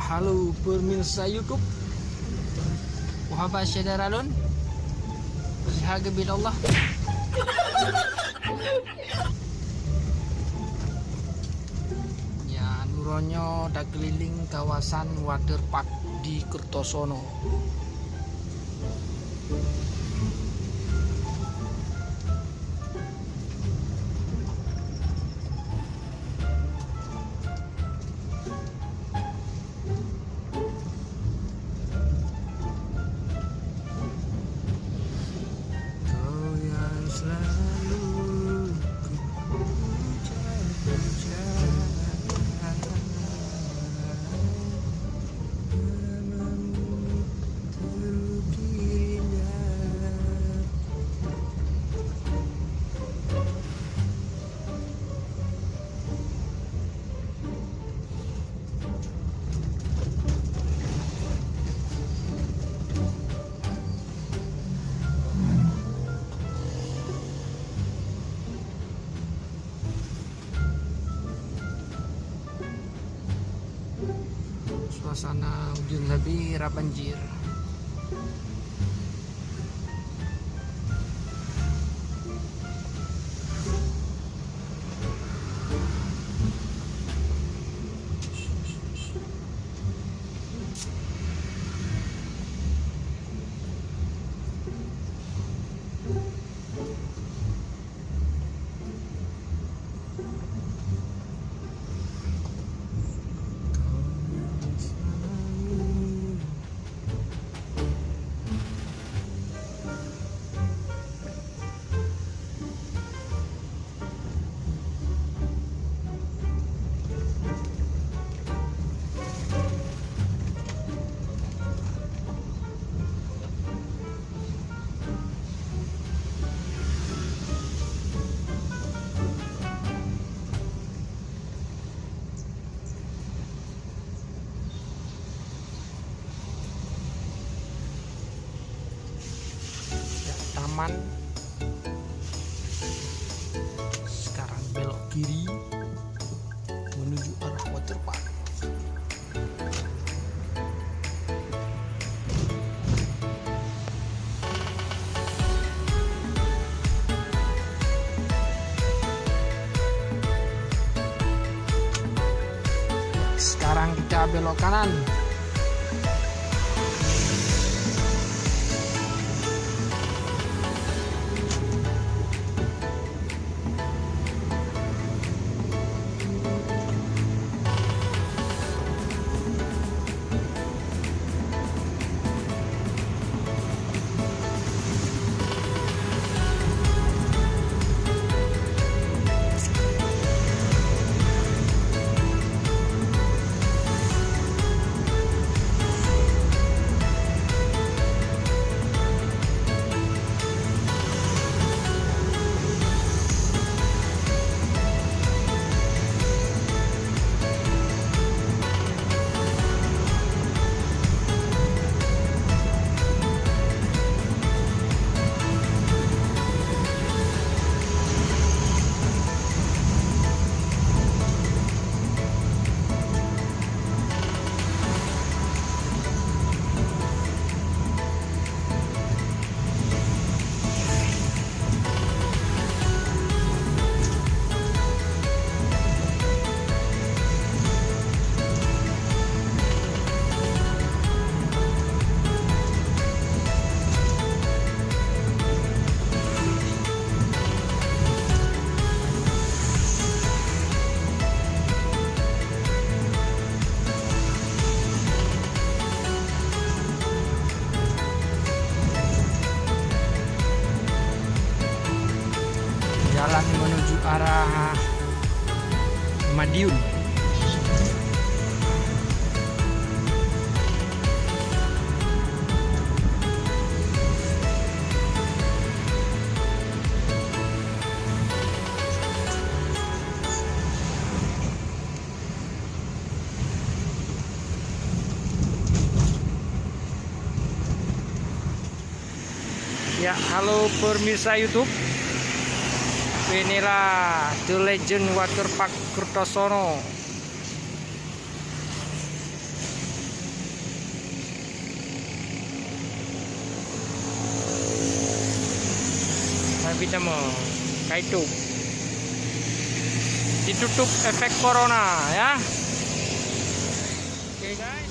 halo pemirsa YouTube. Wahaba syadaralun. Sihaga bilallah. Ya, nuronyo dak keliling kawasan waterpark di Kertosono. Suasana hujan lebih banjir. Taman, sekarang belok kiri menuju arah waterpark. Sekarang kita belok kanan. Jalan menuju arah Madiun. Ya, halo pemirsa YouTube. Inilah The Legend Waterpark Kertosono. Bisa mau kaitu ditutup efek corona ya. Oke guys.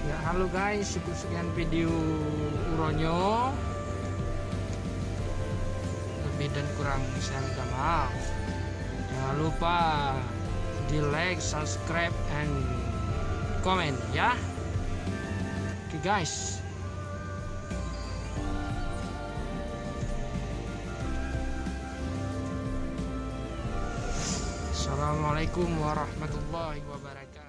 Ya, halo guys, cukup sekian video Uronyo. Lebih dan kurang saya minta maaf. Jangan lupa di like, subscribe, and comment ya. Oke guys. Assalamualaikum warahmatullahi wabarakatuh.